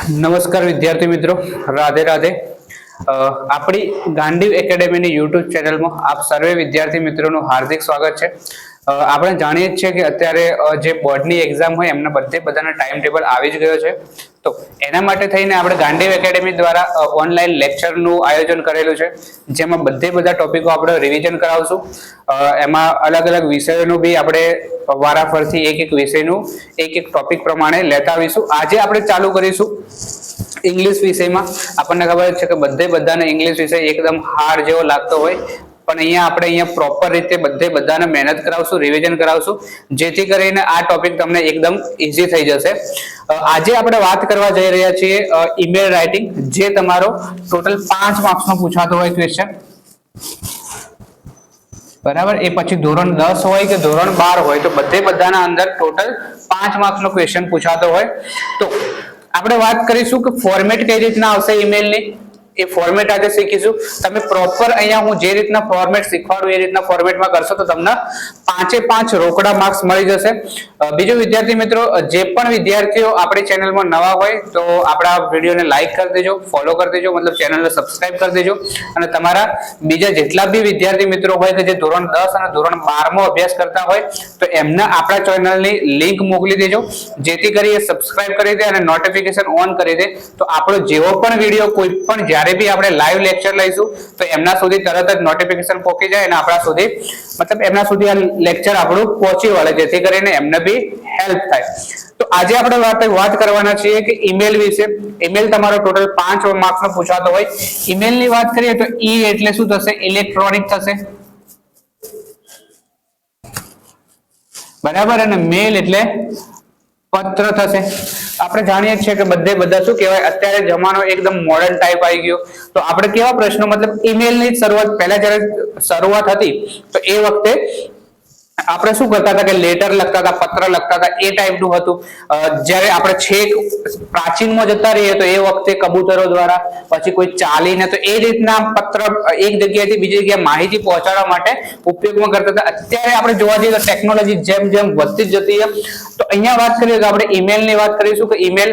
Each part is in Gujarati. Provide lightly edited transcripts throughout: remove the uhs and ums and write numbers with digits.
નમસ્કાર વિદ્યાર્થી મિત્રો, રાધે રાધે. આપણી ગાંડીવ એકેડેમીની યુટ્યુબ ચેનલમાં આપ સર્વે વિદ્યાર્થી મિત્રોનું હાર્દિક સ્વાગત છે. આપણે જાણીએ છીએ કે અત્યારે જે બોર્ડની એક્ઝામ હોય એમના બધાના ટાઈમ ટેબલ આવી જ ગયો છે. તો એના માટે થઈને આપણે ગાંડીવ એકેડેમી દ્વારા ઓનલાઈન લેક્ચરનું આયોજન કરેલું છે, જેમાં બધા ટોપિકો આપણે રિવિઝન કરાવશું. એમાં અલગ અલગ વિષયોનું બી આપણે વારાફરથી એક વિષયનું એક ટોપિક પ્રમાણે લેતા આવીશું. આજે આપણે ચાલુ કરીશું ઇંગ્લિશ વિષયમાં. આપણને ખબર છે કે બધાને ઇંગ્લિશ વિષય એકદમ હાર્ડ જેવો લાગતો હોય, પણ આપણે પ્રોપર રીતે બધાને મહેનત કરાવશું, રિવિઝન કરાવશું, જેથી કરીને આ ટોપિક તમને એકદમ ઈઝી થઈ જશે. આજે આપણે વાત કરવા જઈ રહ્યા છીએ ઈમેલ રાઇટિંગ, જે તમારો ટોટલ 5 માર્ક્સનો પૂછાતો હોય ક્વેશ્ચન. બરાબર, એ પછી ધોરણ 10 હોય કે ધોરણ 12 હોય, તો બધાના અંદર ટોટલ 5 માર્ક્સનો ક્વેશ્ચન પૂછાતો હોય. તો આપણે વાત કરીશું કે ફોર્મેટ કઈ રીતના આવશે ઈમેલની, એ ફોર્મેટ આજે શીખીશું. તમે પ્રોપર અહીંયા હું જે રીતના ફોર્મેટ શીખવાડું એ રીતના ફોર્મેટમાં કરશો તો તમને 5 રોકડા માર્ક્સ મળી જશે. બીજું વિદ્યાર્થી મિત્રો, જે પણ વિદ્યાર્થીઓ આપણી ચેનલમાં નવા હોય તો આપણા વિડીયોને લાઈક કરી દેજો, ફોલો કરી દેજો, મતલબ ચેનલને સબસ્ક્રાઇબ કરી દેજો. અને તમારા બીજા જેટલા બી વિદ્યાર્થી મિત્રો હોય કે જે ધોરણ 10 અને ધોરણ 12 માં અભ્યાસ કરતા હોય તો એમને આપણા ચેનલની લિંક મોકલી દેજો, જેથી કરી એ સબસ્ક્રાઇબ કરી દે અને નોટિફિકેશન ઓન કરી દે. તો આપણો જેવો પણ વિડીયો કોઈ પણ જ્યારે બી આપણે લાઈવ લેક્ચર લઈશું તો એમના સુધી તરત જ નોટિફિકેશન પહોંચી જાય અને આપણા સુધી એમના સુધી આ લેક્ચર આપણું પહોંચી વળે, જેથી કરીને એમને બી હેલ્પ થાય. તો આજે આપણે વાત કરવાના છીએ કે ઈમેલ વિશે. ઈમેલ તમારો ટોટલ 5 માર્ક્સનો પૂછાતો હોય. ઈમેલની વાત કરીએ તો ઈ એટલે શું થશે? ઇલેક્ટ્રોનિક થશે, બરાબર, અને મેલ એટલે પત્ર થશે. આપણે જાણીએ છીએ કે બધા શું કહેવાય, અત્યારે જમાનો એકદમ મોડર્ન ટાઈપ આવી ગયો. તો આપણે કેવા પ્રશ્નો, મતલબ ઈમેલની શરૂઆત પહેલા જ્યારે શરૂઆત હતી તો એ વખતે આપણે શું કરતા હતા કે લેટર લખતા હતા, પત્ર લખતા હતા, એ ટાઈપનું હતું. જ્યારે આપણે છેક પ્રાચીનમાં જતા રહીએ તો એ વખતે કબૂતરો દ્વારા, પછી કોઈ ચાલીને, તો એ રીતના પત્ર એક જગ્યાએથી બીજી જગ્યાએ માહિતી પહોંચાડવા માટે ઉપયોગમાં કરતા હતા. અત્યારે આપણે જોવા જઈએ તો ટેકનોલોજી જેમ જેમ વધતી જ જતી છે. તો અહીંયા વાત કરીએ તો આપણે ઈમેલની વાત કરીશું કે ઈમેલ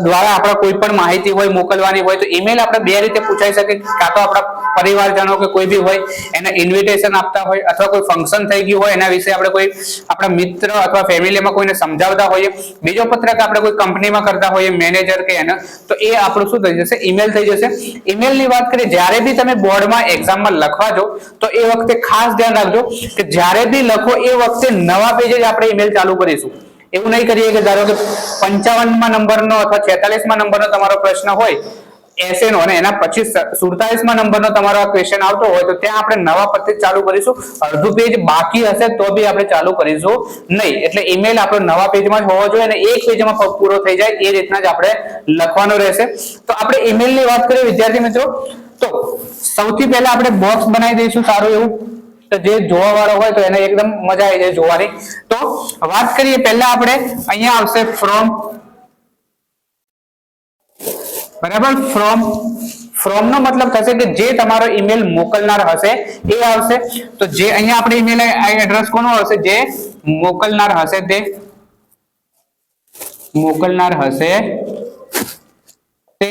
દ્વારા આપણે કોઈ પણ માહિતી હોય મોકલવાની હોય તો ઈમેલ આપણે બે રીતે પૂછાઈ શકે. કાં તો આપણા પરિવારજનો કે કોઈ બી હોય એને ઇન્વિટેશન આપતા હોય, અથવા કોઈ ફંક્શન થઈ ગયું હોય એના વિશે આપણે કોઈ આપણા મિત્ર અથવા ફેમિલીમાં કોઈને સમજાવતા હોઈએ. બીજો પત્રક આપણે કોઈ કંપનીમાં કરતા હોઈએ, મેનેજર કે એને, તો એ આપણું શું થઈ જશે? ઈમેલ થઈ જશે. ઈમેલની વાત કરીએ, જ્યારે બી તમે બોર્ડમાં એક્ઝામમાં લખવા જો તો એ વખતે ખાસ ધ્યાન રાખજો કે જ્યારે બી લખો એ વખતે નવા પેજે જ આપણે ઈમેલ ચાલુ કરીશું. એવું નહીં કરીએ કે ધારો કે 55માં નંબરનો અથવા 46માં નંબરનો તમારો પ્રશ્ન હોય એસે નો, અને એના પછી 47માં નંબરનો તમારો ક્વેશ્ચન આવતો હોય તો ત્યાં આપણે નવા પરથી ચાલુ કરીશું. અડધું પેજ બાકી હશે તો બી આપણે ચાલુ કરીશું નહીં. એટલે ઈમેલ આપણો નવા પેજમાં જ હોવો જોઈએ અને એક પેજમાં પૂરો થઈ જાય એ રીતના જ આપણે લખવાનું રહેશે. તો આપણે ઈમેલની વાત કરીએ વિદ્યાર્થી મિત્રો, તો સૌથી પહેલા આપણે બોક્સ બનાવી દઈશું સારું એવું, તો જે જોવા વાળો હોય તો એને એકદમ મજા આવી જાય જોવાની. તો વાત કરીએ, પહેલા આપણે અહીંયા આવશે ફ્રોમ, બરાબર. ફ્રોમ નો મતલબ થશે કે જે તમારો ઈમેલ મોકલનાર હશે એ આવશે. તો જે અહીંયા આપણે ઈમેલ એડ્રેસ કોનું આવશે? જે મોકલનાર હશે તે મોકલનાર હશે તે.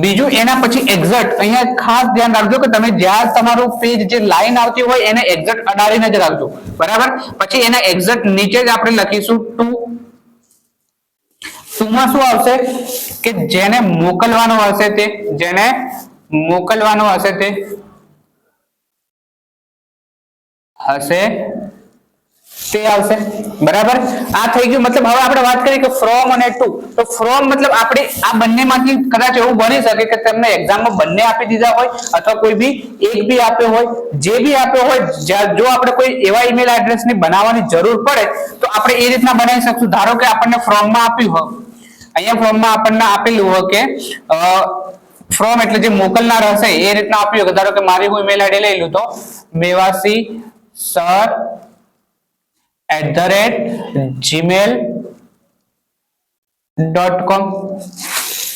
બીજું એના પછી એક્ઝેક્ટ, અહીંયા ખાસ ધ્યાન રાખજો કે તમે જ્યાં તમારું પેજ જે લાઈન આવતી હોય એને એક્ઝેક્ટ અડાડીને જ રાખજો, બરાબર. પછી એના એક્ઝેક્ટ નીચે જ આપણે લખીશું ટુ. ટુમાં શું આવશે કે જેને મોકલવાનો હશે તે, જેને મોકલવાનો હશે તે આવશે, બરાબર. આ થઈ ગયું. મતલબ હવે આપણે વાત કરીએ કે ફ્રોમ અને ટુ. તો ફ્રોમ મતલબ આપણે આ બંનેમાંથી કદાચ એવું બની શકે કે તમને એક્ઝામમાં બંને આપી દીધા હોય અથવા કોઈ બી એક બી આપ્યો હોય. જે બી આપ્યો હોય, જો આપણે કોઈ એવા ઈમેલ એડ્રેસની બનાવવાની જરૂર પડે તો આપણે એ રીતના બનાવી શકશું. ધારો કે આપણને ફ્રોમમાં આપ્યું હોય, અહીંયા ફોર્મમાં આપણને આપેલું હોય કે ફ્રોમ એટલે જે મોકલનાર હશે એ રીતના આપ્યું કે ધારો કે મારી હું ઈમેલ આઈડી લઈ લઉં તો mevasisir@gmail.com,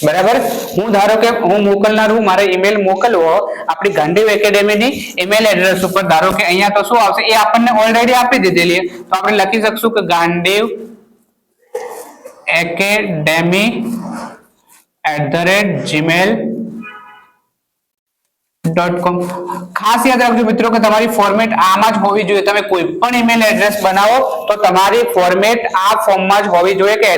બરાબર. હું ધારો કે હું મોકલનાર હું, મારે ઈમેલ મોકલવો આપણી ગાંડીવ એકેડેમીની ઈમેલ એડ્રેસ ઉપર, ધારો કે અહીંયા તો શું આવશે એ આપણને ઓલરેડી આપી દીધેલી, તો આપણે લખી શકશું કે ગાંડીવ academy @gmail.com. ખાસ યાદ રાખજો મિત્રો કે તમારી ફોર્મેટ આમાં જ હોવી જોઈએ. તમે કોઈ પણ ઈમેલ એડ્રેસ બનાવો તો તમારી ફોર્મેટ આ ફોર્મમાં જ હોવી જોઈએ કે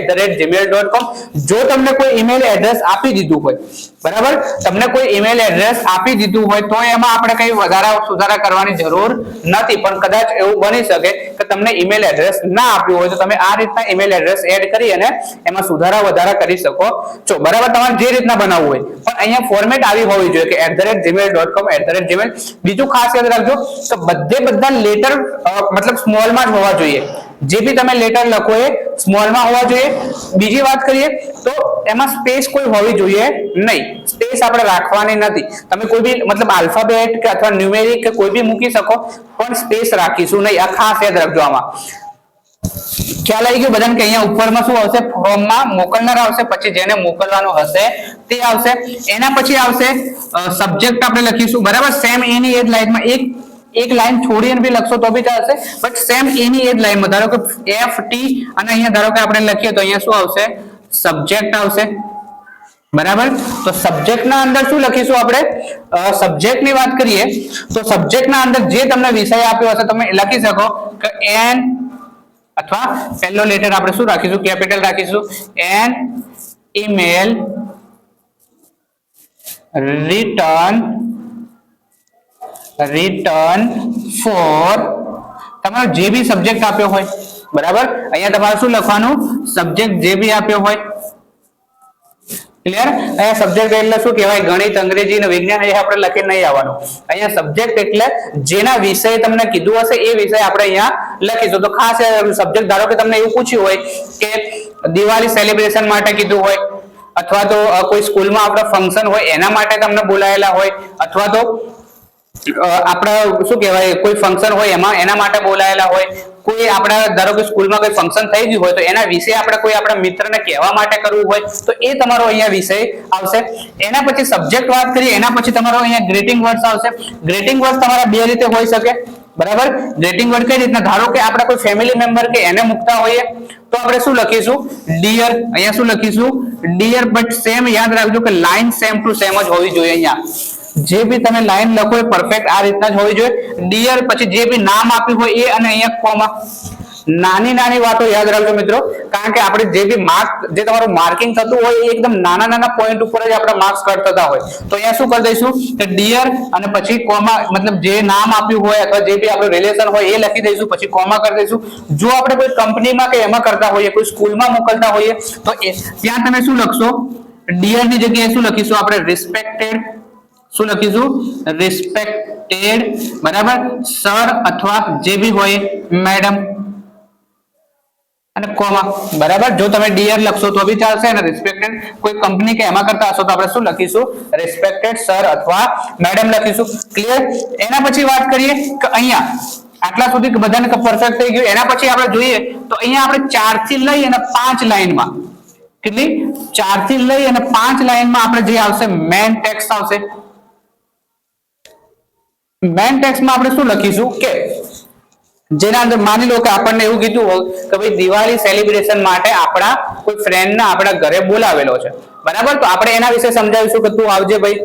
@gmail.com. જો તમને કોઈ ઈમેલ એડ્રેસ આપી દીધું હોય, બરાબર, તમને કોઈ ઈમેલ એડ્રેસ આપી દીધું હોય તો એમાં આપણે કઈ વધારા સુધારા કરવાની જરૂર નથી. પણ કદાચ એવું બની શકે કે તમને ઈમેલ એડ્રેસ ના આપ્યું હોય તો તમે આ રીતના ઈમેલ એડ્રેસ એડ કરી અને એમાં સુધારા વધારા કરી શકો છો, બરાબર, તમારે જે રીતના બનાવવું હોય. પણ અહીંયા ફોર્મેટ આવી હોવી જોઈએ કે @gmail.com @gmail. બીજું ખાસ યાદ રાખજો કે બધા લેટર મતલબ સ્મોલમાં જ હોવા જોઈએ. જે બી તમે લેટર લખો એ સ્મોલમાં હોવા જોઈએ. બીજી વાત કરીએ તો એમાં સ્પેસ કોઈ હોવી જોઈએ નહીં. સ્પેસ આપણે રાખવાની નથી. તમે કોઈ બી મતલબ આલ્ફાબેટ કે અથવા ન્યુમેરિક કે કોઈ બી મૂકી શકો, પણ સ્પેસ રાખીશું નહીં. આ ખાસ યાદ રાખજો. આમાં ખ્યાલ આવી ગયો બધાને કે અહીંયા ઉપરમાં શું આવશે? ફોર્મમાં મોકલનાર આવશે, પછી જેને મોકલવાનું હશે તે આવશે. એના પછી આવશે સબ્જેક્ટ આપણે લખીશું, બરાબર. સેમ એની એ જ લાઈનમાં એક લાઈન છોડીને બી લખશો તો બી ચાલશે, બટ સેમ એની એ જ લાઈનમાં ધારો કે FT અને અહીંયા ધારો કે આપણે લખીએ તો અહીંયા શું આવશે? સબ્જેક્ટ આવશે, બરાબર. તો સબ્જેક્ટ ના અંદર શું લખીશું આપણે? સબ્જેક્ટ ની વાત કરીએ તો સબ્જેક્ટ ના અંદર જે તમને વિષય આપ્યો હશે તમે લખી શકો કે N અથવા પહેલો લેટર આપણે શું રાખીશું? કેપિટલ રાખીશું. N email return for તમારો જે બી સબ્જેક્ટ આપ્યો હોય, બરાબર. અહીંયા તમારે શું લખવાનું? સબ્જેક્ટ જે બી આપ્યો હોય. ક્લિયર? અહીંયા સબ્જેક્ટ એટલે શું કહેવાય? ગણિત, અંગ્રેજી અને વિજ્ઞાન એ આપણે લખીને નહીં આવવાનું. અહીંયા સબ્જેક્ટ એટલે જેના વિષય તમને કીધું હશે એ વિષય આપણે અહીંયા લખીશું. તો ખાસ સબ્જેક્ટ ધારો કે તમને એવું પૂછ્યું હોય કે દિવાળી સેલિબ્રેશન માટે કીધું હોય, અથવા તો કોઈ સ્કૂલમાં આપણે ફંક્શન હોય એના માટે તમને બોલાયેલા હોય, અથવા તો આપણા શું કહેવાય કોઈ ફંક્શન હોય એમાં એના માટે બોલાયેલા હોય, કોઈ આપણા ધારો કે સ્કૂલમાં કોઈ ફંક્શન થઈ ગયું હોય તો એના વિશે આપણે કોઈ આપણા મિત્રને કહેવા માટે કરવું હોય તો એ તમારો અહીંયા વિષય આવશે. એના પછી સબ્જેક્ટ વાત કરીએ, એના પછી તમારો અહીંયા ગ્રીટિંગ વર્ડ્સ આવશે. ગ્રીટિંગ વર્ડ્સ તમારા બે રીતે હોઈ શકે, બરાબર. ગ્રીટિંગ વર્ડ કઈ રીતના? ધારો કે આપણે કોઈ ફેમિલી મેમ્બર કે એને મૂકતા હોઈએ તો આપણે શું લખીશું? ડિયર. અહીંયા શું લખીશું? ડિયર. બટ સેમ યાદ રાખજો કે લાઈન સેમ ટુ સેમ જ હોવી જોઈએ. અહીંયા જે બી તમે લાઈન લખો એ પરફેક્ટ આ રીતના જ હોવી જોઈએ. ડિયર, પછી જે બી નામ આપ્યું હોય એ, અને અહીંયા કોમા. નાની વાતો યાદ રાખજો મિત્રો, કારણ કે આપણે જે બી માર્ક જે તમારું માર્કિંગ થતું હોય એ એકદમ નાના પોઈન્ટ ઉપર જ આપણે માર્ક્સ કટ થતા હોય. તો અહીંયા શું કરી દઈશું કે ડિયર અને પછી કોમા, મતલબ જે નામ આપ્યું હોય અથવા જે બી આપણું રિલેશન હોય એ લખી દઈશું, પછી કોમા કરી દઈશું. જો આપણે કોઈ કંપનીમાં કે એમાં કરતા હોઈએ, કોઈ સ્કૂલમાં મોકલતા હોઈએ તો ત્યાં તમે શું લખશો? ડિયર ની જગ્યાએ શું લખીશું આપણે? રિસ્પેક્ટેડ. શું લખીશું? રિસ્પેક્ટેડ, બરાબર. સર અથવા જે બી હોય મેડમ અને કોમા, બરાબર. જો તમે ડિયર લખશો તો બી ચાલશે, અને રિસ્પેક્ટેડ કોઈ કંપની કે એમાં કરતા હશો તો આપણે શું લખીશું? રિસ્પેક્ટેડ સર અથવા મેડમ લખીશું. ક્લિયર? એના પછી વાત કરીએ કે અહીંયા આટલા સુધી બધાને પરફેક્ટ થઈ ગયું. એના પછી આપણે જોઈએ તો અહીંયા આપણે 4 થી લઈ અને 5 લાઈનમાં, કેટલી? 4 થી લઈ અને 5 લાઈનમાં આપણે જે આવશે મેન ટેક્સ્ટ આવશે. મેન ટેક્સ્ટમાં આપણે શું લખીશું કે જેના અંદર માની લો કે આપણને એવું કીધું હોય કે ભાઈ દિવાળી સેલિબ્રેશન માટે આપણા કોઈ ફ્રેન્ડને આપણા ઘરે બોલાવેલો છે, બરાબર. તો આપણે એના વિશે સમજાવીશું કે તું આવજે ભાઈ.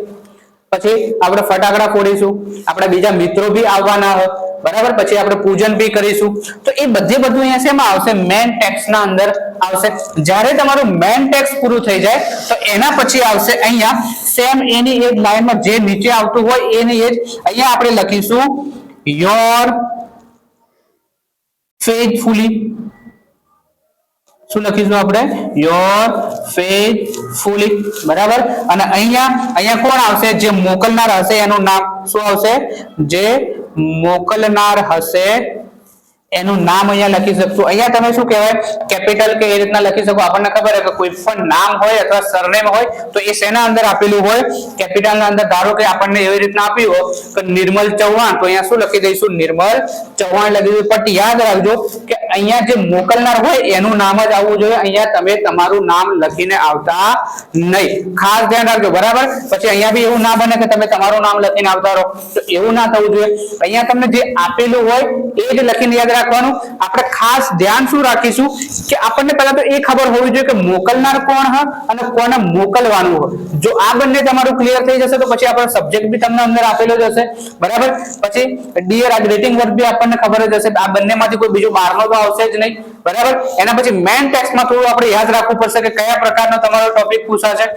પછી આપણે ફટાકડા ફોડીશું, આપણા બીજા મિત્રો બી આવવાના હોય, બરાબર. પછી આપણે પૂજન બી કરીશું. તો એ બધું અહીંયા શેમાં આવશે? મેન ટેક્સ્ટના અંદર આવશે. જ્યારે તમારું મેન ટેક્સ્ટ પૂરું થઈ જાય તો એના પછી આવશે અહીંયા સેમ એની એ જ લાઈનમાં જે નીચે આવતું હોય એની એ જ અહીંયા આપણે લખીશું યોર ફેithfully. શું લખીશું આપણે? યોર ફેithfully, બરાબર. અને અહીંયા કોણ આવશે? જે મોકલનાર હશે એનું નામ. શું આવશે? જે મોકલનાર હશે એનું નામ અહીંયા લખી શકશું. અહીંયા તમે શું કહેવાય? કેપિટલ કે એ રીતના લખી શકો. આપણને ખબર છે કે કોઈ પણ નામ હોય અથવા સરનેમ હોય તો એ શેના અંદર આપેલું હોય? કેપિટલ ના અંદર. ધારો કે આપણને એવી રીતના આપ્યું હોય કે નિર્મલ ચૌહાણ, તો અહીંયા શું લખી દઈશું? નિર્મલ ચૌહાણ લખી દઈશું. પણ યાદ રાખજો કે અહીંયા જે મોકલનાર હોય એનું નામ જ આવવું જોઈએ. અહીંયા તમે તમારું નામ લખીને આવતા નહીં. ખાસ ધ્યાન રાખજો, બરાબર. પછી અહીંયા બી એવું ના બને કે તમે તમારું નામ લખીને આવતા રહો, તો એવું ના થવું જોઈએ. અહીંયા તમને જે આપેલું હોય એ જ લખીને યાદ રાખવાનું, આપણે ખાસ ધ્યાન શું રાખીશું કે આપણને પહેલા તો એ ખબર હોવી જોઈએ કે મોકલનાર કોણ હ અને કોને મોકલવાનું હોય. જો આ બંને તમારું ક્લિયર થઈ જશે તો પછી આપણો સબ્જેક્ટ બી તમને અંદર આપેલો જ હશે, બરાબર. પછી ડિયર આ ગ્રીટિંગ વર્ડ બી આપણને ખબર જ હશે. આ બંનેમાંથી કોઈ બીજું બહારનો તો આવશે જ નહીં, બરાબર. એના પછી મેઇન ટેક્સ્ટમાં થોડું આપણે યાદ રાખવું પડશે કે કયા પ્રકારનો તમારો ટોપિક પૂછાશે.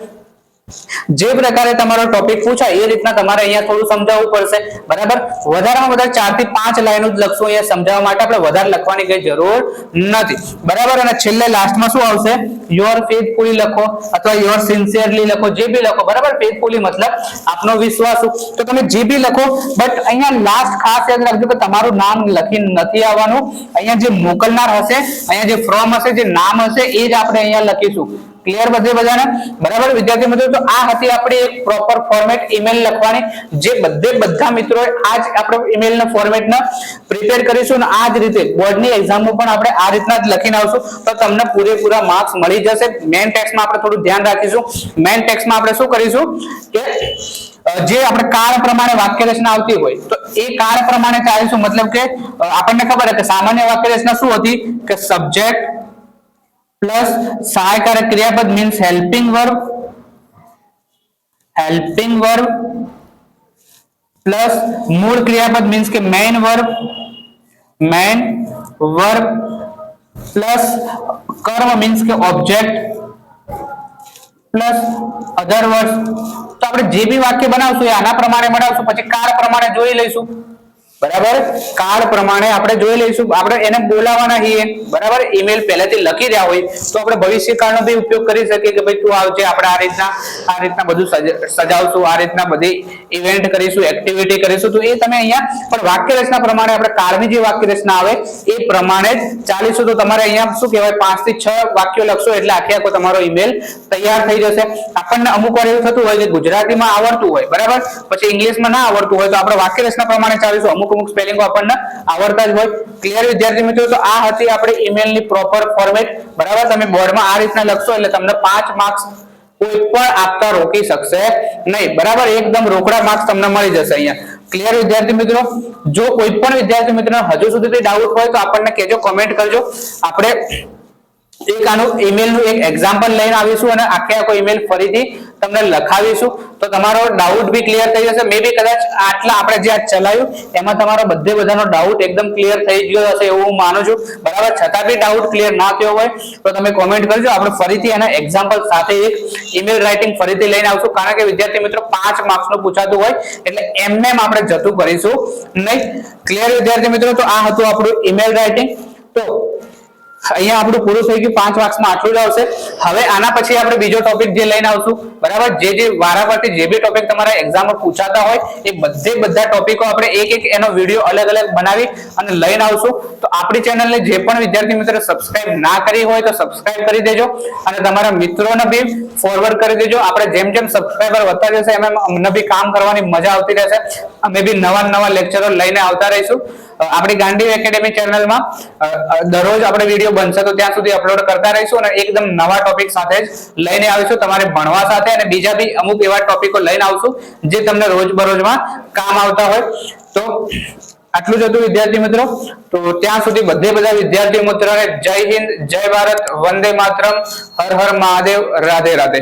જે પ્રકારે તમારો ટોપિક પૂછાય એ રીતના તમારે અહીંયા થોડું સમજાવવું પડશે, બરાબર. વધારેમાં વધારે 4 થી 5 લાઈનો જ લખશું અહીંયા સમજાવવા માટે, આપણે વધારે લખવાની કઈ જરૂર નથી, બરાબર. અને છેલ્લે લાસ્ટમાં શું આવશે, યોર ફેથફુલી લખો અથવા યોર સિન્સિયરલી લખો, જે બી લખો, બરાબર. ફેથફુલી મતલબ આપનો વિશ્વાસ, તો તમે જે બી લખો, બટ અહીંયા લાસ્ટ ખાસ યાદ રાખજો કે તમારું નામ લખી નથી આવવાનું. અહીંયા જે મોકલનાર હશે, અહીંયા જે ફ્રોમ હશે, જે નામ હશે એ જ આપણે અહીંયા લખીશું. ક્લિયર બધે બધાને, બરાબર. વિદ્યાર્થી મિત્રો, તો આ હતી આપણી એક પ્રોપર ફોર્મેટ ઈમેલ લખવાની, જે બધા મિત્રોએ આ જ આપણે ઈમેલના ફોર્મેટને પ્રિપેર કરીશું અને આ જ રીતે બોર્ડની એક્ઝામમાં પણ આપણે આ રીતના જ લખીને આવશું તો તમને પૂરેપૂરા માર્ક્સ મળી જશે. મેઇન ટેક્સ્ટમાં આપણે થોડું ધ્યાન રાખીશું. મેઇન ટેક્સ્ટમાં આપણે શું કરીશું કે જે આપણે કાળ પ્રમાણે વાક્ય રચના આવતી હોય તો એ કાળ પ્રમાણે ચાલીશું. મતલબ કે આપણને ખબર છે કે સામાન્ય વાક્ય રચના શું હતી કે સબ્જેક્ટ પ્લસ સહાયકારક ક્રિયાપદ મીન્સ હેલ્પિંગ વર્બ પ્લસ મૂળ ક્રિયાપદ મીન્સ કે મેઇન વર્બ પ્લસ કર્મ મીન્સ કે ઓબ્જેક્ટ પ્લસ અધર વર્ડ્સ. તો આપણે જે બી વાક્ય બનાવશું એ આના પ્રમાણે બનાવશું. પછી કાળ પ્રમાણે જોઈ લઈશું, બરાબર. કાળ પ્રમાણે આપણે જોઈ લઈશું. આપણે એને બોલાવવાના છીએ, બરાબર. ઈમેલ પહેલેથી લખી રહ્યા હોય તો આપણે ભવિષ્યકાળનો બી ઉપયોગ કરી શકીએ કે ભાઈ તું આવજે, આપણે આ રીતના બધું સજાવશું, આ રીતના બધી ઇવેન્ટ કરીશું, એક્ટિવિટી કરીશું. તો એ તમે અહીંયા પણ વાક્ય રચના પ્રમાણે આપણે કાળની જે વાક્ય રચના આવે એ પ્રમાણે જ ચાલીશું. તો તમારે અહીંયા શું કહેવાય 5 થી 6 વાક્યો લખશો એટલે આખો તમારો ઈમેલ તૈયાર થઈ જશે. આપણને અમુક વાર એવું થતું હોય કે ગુજરાતીમાં આવડતું હોય, બરાબર, પછી ઇંગ્લિશમાં ના આવડતું હોય તો આપણે વાક્ય રચના પ્રમાણે ચાલીશું. અમુક સ્પેલિંગો આપણને આવડતા જ હોય. ક્લિયર વિદ્યાર્થી મિત્રો, તો આ હતી આપણી ઈમેલની પ્રોપર ફોર્મેટ, બરાબર. તમે બોર્ડમાં આ રીતના લખશો એટલે તમને 5 માર્ક્સ કોઈ પણ આપતા રોકી શકશે નહીં, બરાબર. એકદમ રોકડા માર્ક્સ તમને મળી જશે અહીંયા. ક્લિયર વિદ્યાર્થી મિત્રો, જો કોઈ પણ વિદ્યાર્થી મિત્રો હજુ સુધી ડાઉટ હોય તો આપણને કહેજો, કોમેન્ટ કરજો. આપણે એક આનું ઈમેલનું એક એક્ઝામ્પલ લઈને આવીશું અને આખો ઈમેલ ફરીથી તમને લખાવીશું તો તમારો ડાઉટ બી ક્લિયર થઈ જશે. મે બી કદાચ આટલા આપણે જે આ ચલાવ્યું એમાં તમારો બધાનો ડાઉટ એકદમ ક્લિયર થઈ ગયો હશે એવું હું માનું છું, બરાબર. છતાં બી ડાઉટ ક્લિયર ના થયો હોય તો તમે કોમેન્ટ કરજો. આપણે ફરીથી એના એક્ઝામ્પલ સાથે એક ઈમેલ રાઇટિંગ ફરીથી લઈને આવશું, કારણ કે વિદ્યાર્થી મિત્રો 5 માર્ક્સનું પૂછાતું હોય એટલે એમને આપણે જતું કરીશું નહીં. ક્લિયર વિદ્યાર્થી મિત્રો, તો આ હતું આપણું ઈમેલ રાઇટિંગ. તો અહીંયા આપણું પૂરું થઈ ગયું. 5 માર્ક્સમાં આટલું જ આવશે. હવે આના પછી આપણે બીજો ટોપિક જે લઈને આવશું, બરાબર. જે વારાફરતી જે બી ટોપિક તમારા એક્ઝામમાં પૂછાતા હોય એ બધા ટોપિકો આપણે એક એનો વિડીયો અલગ બનાવી અને લઈને આવશું. તો આપણી ચેનલને જે પણ વિદ્યાર્થી મિત્રો સબસ્ક્રાઇબ ના કરી હોય તો સબસ્ક્રાઇબ કરી દેજો અને તમારા મિત્રોને બી ફોરવર્ડ કરી દેજો. આપણે જેમ સબસ્ક્રાઇબર વધતા જશે એમ અમને બી કામ કરવાની મજા આવતી રહેશે. અમે બી નવા લેક્ચરો લઈને આવતા રહીશું. આપણી ગાંડી એકેડેમી ચેનલમાં દરરોજ આપણે વિડીયો બનશે તો ત્યાં સુધી અપલોડ કરતા રહીશું અને એકદમ નવા ટોપિક સાથે જ લઈને આવીશું તમારે ભણવા સાથે, અને બીજા બી અમુક એવા ટોપિકો લઈને આવશું જે તમને રોજબરોજમાં કામ આવતા હોય. તો આટલું જ હતું વિદ્યાર્થી મિત્રો. તો ત્યાં સુધી બધા વિદ્યાર્થી મિત્રોને જય હિન્દ, જય ભારત, વંદે માતરમ, હર હર મહાદેવ, રાધે રાધે.